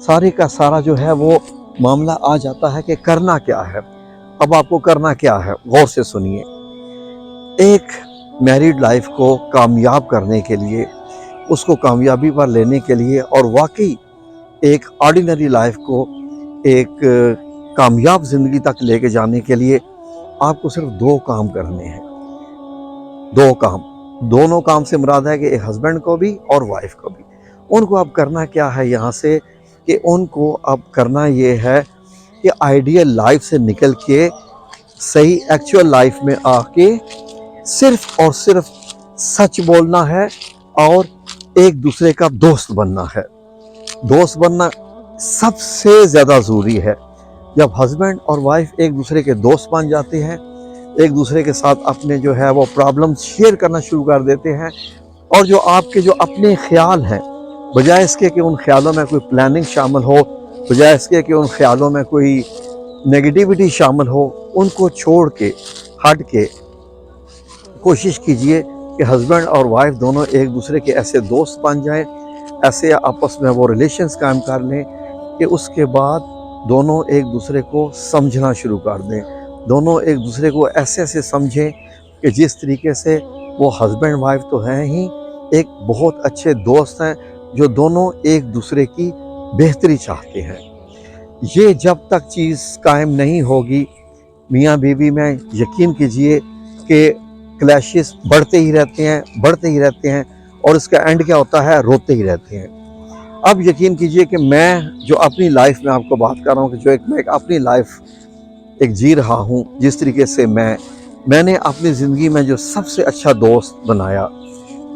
سارے کا سارا جو ہے وہ معاملہ آ جاتا ہے کہ کرنا کیا ہے۔ اب آپ کو کرنا کیا ہے، غور سے سنیے۔ ایک میریڈ لائف کو کامیاب کرنے کے لیے، اس کو کامیابی پر لینے کے لیے، اور واقعی ایک آرڈینری لائف کو ایک کامیاب زندگی تک لے کے جانے کے لیے آپ کو صرف 2 کام کرنے ہیں۔ 2 کام، دونوں کام سے مراد ہے کہ ایک ہسبینڈ کو بھی اور وائف کو بھی۔ ان کو اب کرنا کیا ہے یہاں سے، کہ ان کو اب کرنا یہ ہے کہ آئیڈیل لائف سے نکل کے صحیح ایکچول لائف میں آ کے صرف اور صرف سچ بولنا ہے اور ایک دوسرے کا دوست بننا ہے۔ دوست بننا سب سے زیادہ ضروری ہے۔ جب ہسبینڈ اور وائف ایک دوسرے کے دوست بن جاتے ہیں، ایک دوسرے کے ساتھ اپنے جو ہے وہ پرابلمز شیئر کرنا شروع کر دیتے ہیں، اور جو آپ کے جو اپنے خیال ہیں، بجائے اس کے کہ ان خیالوں میں کوئی پلاننگ شامل ہو، بجائے اس کے کہ ان خیالوں میں کوئی نگیٹیوٹی شامل ہو، ان کو چھوڑ کے ہٹ کے کوشش کیجئے کہ ہسبینڈ اور وائف دونوں ایک دوسرے کے ایسے دوست بن جائیں، ایسے آپس میں وہ ریلیشنز قائم کر لیں کہ اس کے بعد دونوں ایک دوسرے کو سمجھنا شروع کر دیں۔ دونوں ایک دوسرے کو ایسے ایسے سمجھیں کہ جس طریقے سے وہ ہسبینڈ وائف تو ہیں ہی، ایک بہت اچھے دوست ہیں جو دونوں ایک دوسرے کی بہتری چاہتے ہیں۔ یہ جب تک چیز قائم نہیں ہوگی میاں بیوی میں، یقین کیجئے کہ کلیشز بڑھتے ہی رہتے ہیں، اور اس کا اینڈ کیا ہوتا ہے، روتے ہی رہتے ہیں۔ اب یقین کیجئے کہ میں جو اپنی لائف میں آپ کو بات کر رہا ہوں، کہ جو میں اپنی لائف ایک جی رہا ہوں، جس طریقے سے میں نے اپنی زندگی میں جو سب سے اچھا دوست بنایا،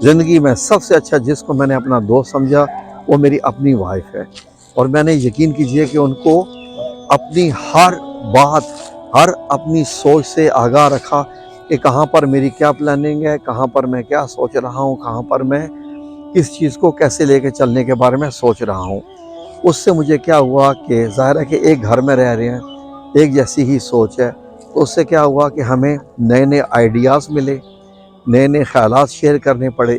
زندگی میں سب سے اچھا جس کو میں نے اپنا دوست سمجھا، وہ میری اپنی وائف ہے۔ اور میں نے یقین کیجئے کہ ان کو اپنی ہر بات، ہر اپنی سوچ سے آگاہ رکھا کہ کہاں پر میری کیا پلاننگ ہے، کہاں پر میں کیا سوچ رہا ہوں، کہاں پر میں کس چیز کو کیسے لے کے چلنے کے بارے میں سوچ رہا ہوں۔ اس سے مجھے کیا ہوا کہ ظاہر ہے کہ ایک گھر میں رہ رہے ہیں، ایک جیسی ہی سوچ ہے، تو اس سے کیا ہوا کہ ہمیں نئے نئے آئیڈیاز ملے، نئے نئے خیالات شیئر کرنے پڑے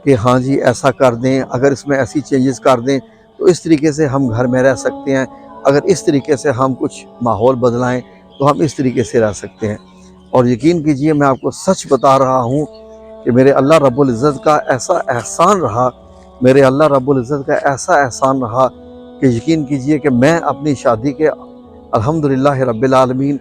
کہ ہاں جی ایسا کر دیں، اگر اس میں ایسی چینجز کر دیں تو اس طریقے سے ہم گھر میں رہ سکتے ہیں، اگر اس طریقے سے ہم کچھ ماحول بدلائیں تو ہم اس طریقے سے رہ سکتے ہیں۔ اور یقین کیجئے میں آپ کو سچ بتا رہا ہوں کہ میرے اللہ رب العزت کا ایسا احسان رہا، میرے اللہ رب العزت کا ایسا احسان رہا کہ یقین کیجئے کہ میں اپنی شادی کے الحمدللہ رب العالمین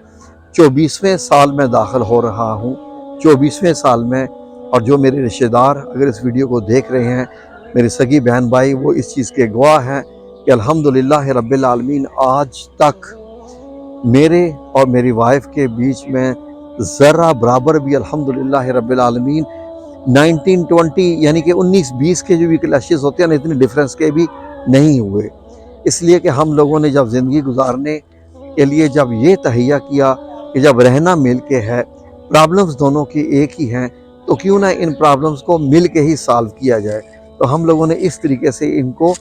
24ویں سال میں داخل ہو رہا ہوں، 24ویں سال میں۔ اور جو میرے رشتہ دار اگر اس ویڈیو کو دیکھ رہے ہیں، میری سگی بہن بھائی، وہ اس چیز کے گواہ ہیں کہ الحمدللہ رب العالمین آج تک میرے اور میری وائف کے بیچ میں ذرہ برابر بھی الحمدللہ رب العالمین 19-20 یعنی کہ 19-20 کے جو بھی کلیشز ہوتے ہیں نا، اتنے ڈیفرنس کے بھی نہیں ہوئے۔ اس لیے کہ ہم لوگوں نے جب زندگی گزارنے کے لیے جب یہ تہیہ کیا کہ جب رہنا مل کے ہے، پرابلمز دونوں کی ایک ہی ہیں، تو کیوں نہ ان پرابلمز کو مل کے ہی سالو کیا جائے۔ تو ہم لوگوں نے اس طریقے سے ان کو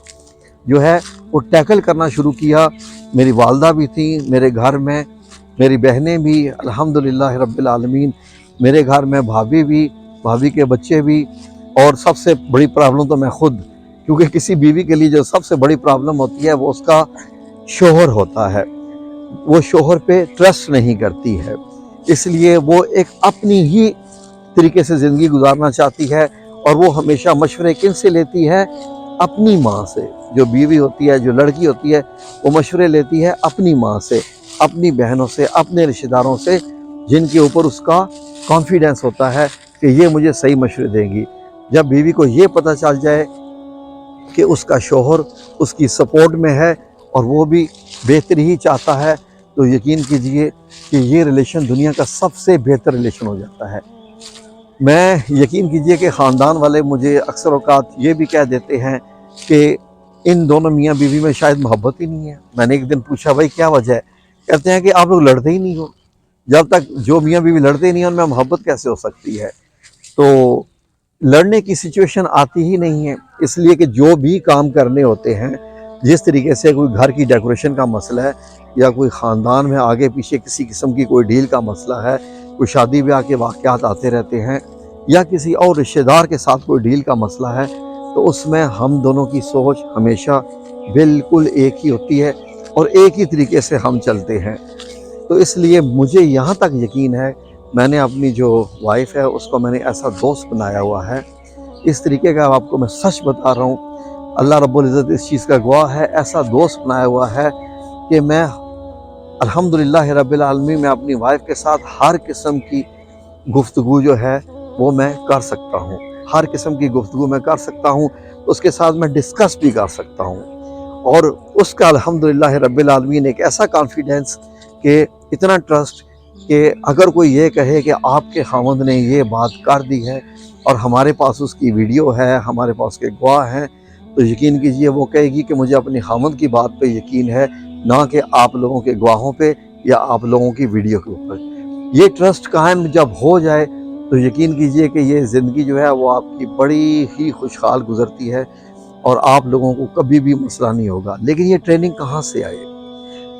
جو ہے وہ ٹیکل کرنا شروع کیا۔ میری والدہ بھی تھیں میرے گھر میں، میری بہنیں بھی الحمدللہ رب العالمین، میرے گھر میں بھابھی بھی، بھابھی کے بچے بھی، اور سب سے بڑی پرابلم تو میں خود، کیونکہ کسی بیوی کے لیے جو سب سے بڑی پرابلم ہوتی ہے وہ اس کا شوہر ہوتا ہے۔ وہ شوہر پہ ٹرسٹ نہیں کرتی ہے، اس لیے وہ ایک اپنی ہی طریقے سے زندگی گزارنا چاہتی ہے، اور وہ ہمیشہ مشورے کن سے لیتی ہے؟ اپنی ماں سے۔ جو بیوی ہوتی ہے، جو لڑکی ہوتی ہے، وہ مشورے لیتی ہے اپنی ماں سے، اپنی بہنوں سے، اپنے رشتہ داروں سے، جن کے اوپر اس کا کانفیڈنس ہوتا ہے کہ یہ مجھے صحیح مشورے دیں گی۔ جب بیوی کو یہ پتہ چل جائے کہ اس کا شوہر اس کی سپورٹ میں ہے اور وہ بھی بہتر ہی چاہتا ہے، تو یقین کیجئے کہ یہ ریلیشن دنیا کا سب سے بہتر ریلیشن ہو جاتا ہے۔ میں یقین کیجئے کہ خاندان والے مجھے اکثر اوقات یہ بھی کہہ دیتے ہیں کہ ان دونوں میاں بیوی میں شاید محبت ہی نہیں ہے۔ میں نے ایک دن پوچھا بھائی کیا وجہ ہے؟ کہتے ہیں کہ آپ لوگ لڑتے ہی نہیں ہو۔ جب تک جو میاں بیوی لڑتے ہی نہیں ہیں ان میں محبت کیسے ہو سکتی ہے؟ تو لڑنے کی سچویشن آتی ہی نہیں ہے، اس لیے کہ جو بھی کام کرنے ہوتے ہیں، جس طریقے سے کوئی گھر کی ڈیکوریشن کا مسئلہ ہے، یا کوئی خاندان میں آگے پیچھے کسی قسم کی کوئی ڈیل کا مسئلہ ہے، کوئی شادی بیاہ کے واقعات آتے رہتے ہیں، یا کسی اور رشتہ دار کے ساتھ کوئی ڈیل کا مسئلہ ہے، تو اس میں ہم دونوں کی سوچ ہمیشہ بالکل ایک ہی ہوتی ہے اور ایک ہی طریقے سے ہم چلتے ہیں۔ تو اس لیے مجھے یہاں تک یقین ہے، میں نے اپنی جو وائف ہے اس کو میں نے ایسا دوست بنایا ہوا ہے، اس طریقے کا آپ کو میں سچ بتا رہا ہوں، اللہ رب العزت اس چیز کا گواہ ہے، ایسا دوست بنایا ہوا ہے کہ میں الحمدللہ رب العالمین میں اپنی وائف کے ساتھ ہر قسم کی گفتگو جو ہے وہ میں کر سکتا ہوں، ہر قسم کی گفتگو میں کر سکتا ہوں، اس کے ساتھ میں ڈسکس بھی کر سکتا ہوں، اور اس کا الحمدللہ رب العالمین ایک ایسا کانفیڈنس کہ اتنا ٹرسٹ کہ اگر کوئی یہ کہے کہ آپ کے خاوند نے یہ بات کر دی ہے اور ہمارے پاس اس کی ویڈیو ہے، ہمارے پاس کے گواہ ہیں، تو یقین کیجئے وہ کہے گی کہ مجھے اپنی خاوند کی بات پہ یقین ہے، نہ کہ آپ لوگوں کے گواہوں پہ یا آپ لوگوں کی ویڈیو کے اوپر۔ یہ ٹرسٹ قائم جب ہو جائے تو یقین کیجئے کہ یہ زندگی جو ہے وہ آپ کی بڑی ہی خوشحال گزرتی ہے اور آپ لوگوں کو کبھی بھی مسئلہ نہیں ہوگا۔ لیکن یہ ٹریننگ کہاں سے آئے؟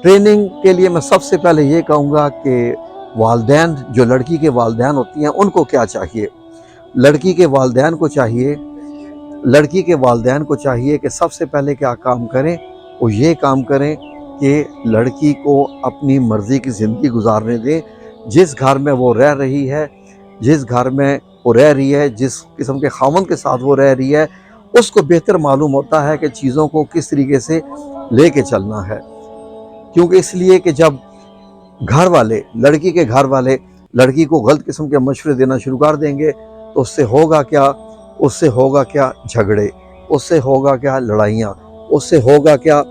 ٹریننگ کے لیے میں سب سے پہلے یہ کہوں گا کہ والدین، جو لڑکی کے والدین ہوتی ہیں ان کو کیا چاہیے؟ لڑکی کے والدین کو چاہیے کہ سب سے پہلے کیا کام کریں؟ وہ یہ کام کریں کہ لڑکی کو اپنی مرضی کی زندگی گزارنے دیں، جس گھر میں وہ رہ رہی ہے، جس قسم کے خاوند کے ساتھ وہ رہ رہی ہے، اس کو بہتر معلوم ہوتا ہے کہ چیزوں کو کس طریقے سے لے کے چلنا ہے۔ کیونکہ اس لیے کہ جب لڑکی کے گھر والے لڑکی کو غلط قسم کے مشورے دینا شروع کر دیں گے تو اس سے ہوگا کیا جھگڑے، اس سے ہوگا کیا لڑائیاں، اس سے ہوگا کیا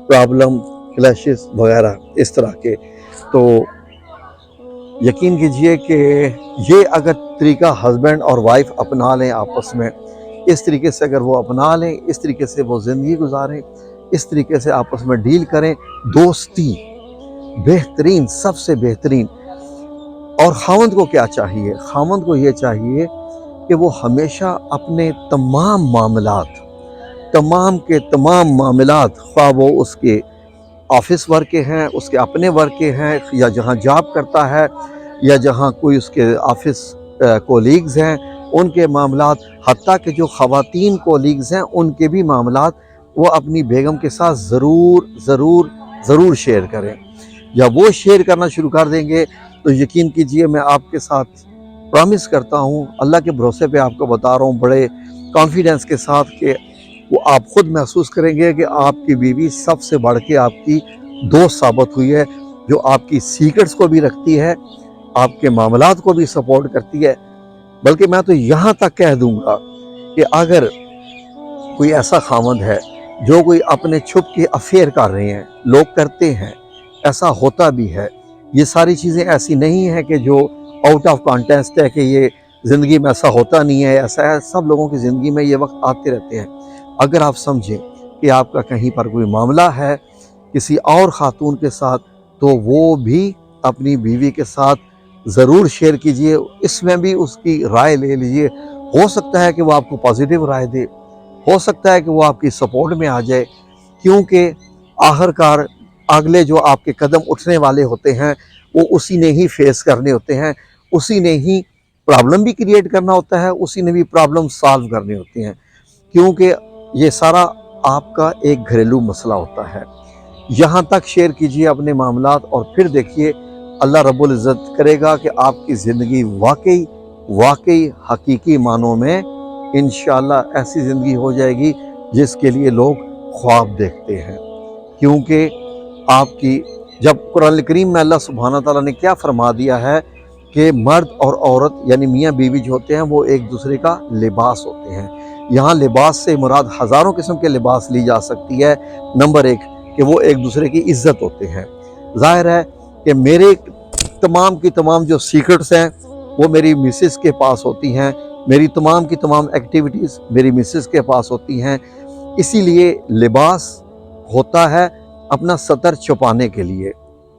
پرابلم، کلیشز وغیرہ اس طرح کے۔ تو یقین کیجئے کہ یہ اگر طریقہ ہسبینڈ اور وائف اپنا لیں آپس میں، اس طریقے سے اگر وہ اپنا لیں، اس طریقے سے وہ زندگی گزاریں، اس طریقے سے آپس میں ڈیل کریں، دوستی بہترین، سب سے بہترین۔ اور خاوند کو کیا چاہیے؟ خاوند کو یہ چاہیے کہ وہ ہمیشہ اپنے تمام معاملات، خواہ وہ اس کے آفس ورک کے ہیں، اس کے اپنے ورک کے ہیں، یا جہاں جاب کرتا ہے، یا جہاں کوئی اس کے آفس کولیگز ہیں ان کے معاملات، حتیٰ کہ جو خواتین کولیگز ہیں ان کے بھی معاملات وہ اپنی بیگم کے ساتھ ضرور شیئر کریں۔ جب وہ شیئر کرنا شروع کر دیں گے تو یقین کیجئے، میں آپ کے ساتھ پرامس کرتا ہوں، اللہ کے بھروسے پہ آپ کو بتا رہا ہوں بڑے کانفیڈنس کے ساتھ، کہ وہ آپ خود محسوس کریں گے کہ آپ کی بیوی سب سے بڑھ کے آپ کی دوست ثابت ہوئی ہے، جو آپ کی سیکرٹس کو بھی رکھتی ہے، آپ کے معاملات کو بھی سپورٹ کرتی ہے۔ بلکہ میں تو یہاں تک کہہ دوں گا کہ اگر کوئی ایسا خاوند ہے جو کوئی اپنے چھپ کے افیئر کر رہے ہیں، لوگ کرتے ہیں، ایسا ہوتا بھی ہے، یہ ساری چیزیں ایسی نہیں ہیں کہ جو آؤٹ آف کانٹیکسٹ ہے کہ یہ زندگی میں ایسا ہوتا نہیں ہے، ایسا ہے، سب لوگوں کی زندگی میں یہ وقت آتے رہتے ہیں۔ اگر آپ سمجھیں کہ آپ کا کہیں پر کوئی معاملہ ہے کسی اور خاتون کے ساتھ، تو وہ بھی اپنی بیوی کے ساتھ ضرور شیئر کیجئے، اس میں بھی اس کی رائے لے لیجئے، ہو سکتا ہے کہ وہ آپ کو پازیٹیو رائے دے، ہو سکتا ہے کہ وہ آپ کی سپورٹ میں آ جائے، کیونکہ آخرکار اگلے جو آپ کے قدم اٹھنے والے ہوتے ہیں وہ اسی نے ہی فیس کرنے ہوتے ہیں، اسی نے ہی پرابلم بھی کریٹ کرنا ہوتا ہے، اسی نے بھی پرابلم سالو کرنے ہوتے ہیں، کیونکہ یہ سارا آپ کا ایک گھریلو مسئلہ ہوتا ہے۔ یہاں تک شیئر کیجئے اپنے معاملات، اور پھر دیکھیے اللہ رب العزت کرے گا کہ آپ کی زندگی واقعی حقیقی معنوں میں انشاءاللہ ایسی زندگی ہو جائے گی جس کے لیے لوگ خواب دیکھتے ہیں۔ کیونکہ آپ کی جب قرآن کریم میں اللہ سبحانہ تعالیٰ نے کیا فرما دیا ہے کہ مرد اور عورت یعنی میاں بیوی جو ہوتے ہیں وہ ایک دوسرے کا لباس ہوتے ہیں۔ یہاں لباس سے مراد ہزاروں قسم کے لباس لی جا سکتی ہے۔ نمبر ایک کہ وہ ایک دوسرے کی عزت ہوتے ہیں۔ ظاہر ہے کہ میرے تمام کی تمام جو سیکرٹس ہیں وہ میری مسز کے پاس ہوتی ہیں، میری تمام کی تمام ایکٹیویٹیز میری مسز کے پاس ہوتی ہیں، اسی لیے لباس ہوتا ہے اپنا سطر چھپانے کے لیے۔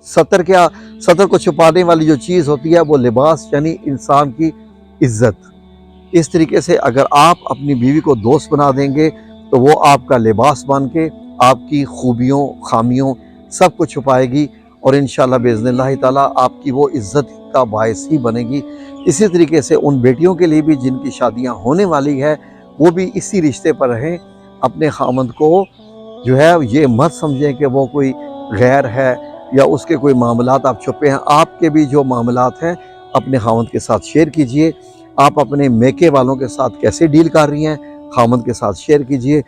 سطر کو چھپانے والی جو چیز ہوتی ہے وہ لباس یعنی انسان کی عزت۔ اس طریقے سے اگر آپ اپنی بیوی کو دوست بنا دیں گے تو وہ آپ کا لباس بن کے آپ کی خوبیوں، خامیوں سب کو چھپائے گی، اور انشاءاللہ باذن اللہ تعالیٰ آپ کی وہ عزت کا باعث ہی بنے گی۔ اسی طریقے سے ان بیٹیوں کے لیے بھی جن کی شادیاں ہونے والی ہے وہ بھی اسی رشتے پر رہیں، اپنے خاوند کو جو ہے یہ مت سمجھیں کہ وہ کوئی غیر ہے یا اس کے کوئی معاملات آپ چھپے ہیں. آپ کے بھی جو معاملات ہیں اپنے خاوند کے ساتھ شیئر کیجئے. آپ اپنے میکے والوں کے ساتھ کیسے ڈیل کر رہی ہیں خاوند کے ساتھ شیئر کیجئے.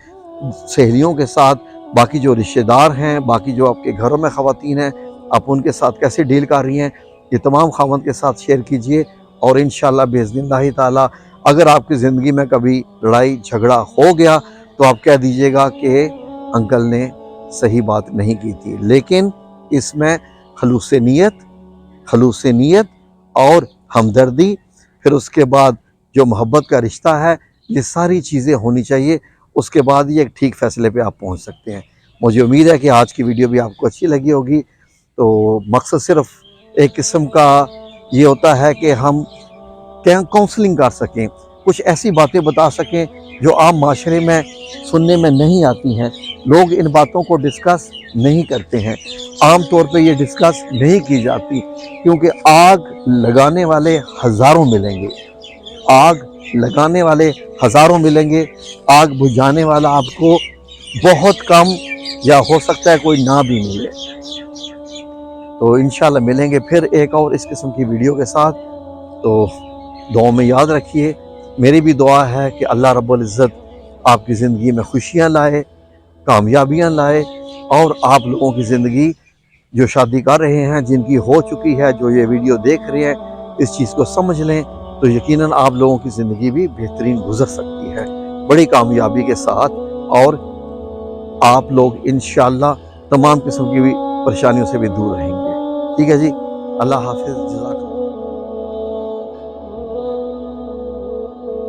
سہیلیوں کے ساتھ، باقی جو رشتہ دار ہیں، باقی جو آپ کے گھروں میں خواتین ہیں، آپ ان کے ساتھ کیسے ڈیل کر رہی ہیں یہ تمام خاوند کے ساتھ شیئر کیجئے. اور انشاءاللہ باذن اللہ تعالی اگر آپ کی زندگی میں کبھی لڑائی جھگڑا ہو گیا تو آپ کہہ دیجئے گا کہ انکل نے صحیح بات نہیں کی تھی، لیکن اس میں خلوص نیت اور ہمدردی، پھر اس کے بعد جو محبت کا رشتہ ہے، یہ ساری چیزیں ہونی چاہیے. اس کے بعد یہ ایک ٹھیک فیصلے پہ آپ پہنچ سکتے ہیں. مجھے امید ہے کہ آج کی ویڈیو بھی آپ کو اچھی لگی ہوگی. تو مقصد صرف ایک قسم کا یہ ہوتا ہے کہ ہم کاؤنسلنگ کر سکیں، کچھ ایسی باتیں بتا سکیں جو عام معاشرے میں سننے میں نہیں آتی ہیں. لوگ ان باتوں کو ڈسکس نہیں کرتے ہیں، عام طور پہ یہ ڈسکس نہیں کی جاتی، کیونکہ آگ لگانے والے ہزاروں ملیں گے، آگ بجھانے والا آپ کو بہت کم یا ہو سکتا ہے کوئی نہ بھی ملے. تو انشاءاللہ ملیں گے پھر ایک اور اس قسم کی ویڈیو کے ساتھ. تو دعاؤں میں یاد رکھیے. میری بھی دعا ہے کہ اللہ رب العزت آپ کی زندگی میں خوشیاں لائے، کامیابیاں لائے، اور آپ لوگوں کی زندگی جو شادی کر رہے ہیں، جن کی ہو چکی ہے، جو یہ ویڈیو دیکھ رہے ہیں، اس چیز کو سمجھ لیں تو یقیناً آپ لوگوں کی زندگی بھی بہترین گزر سکتی ہے بڑی کامیابی کے ساتھ. اور آپ لوگ انشاءاللہ تمام قسم کی پریشانیوں سے بھی دور رہیں گے. ٹھیک ہے جی، اللہ حافظ.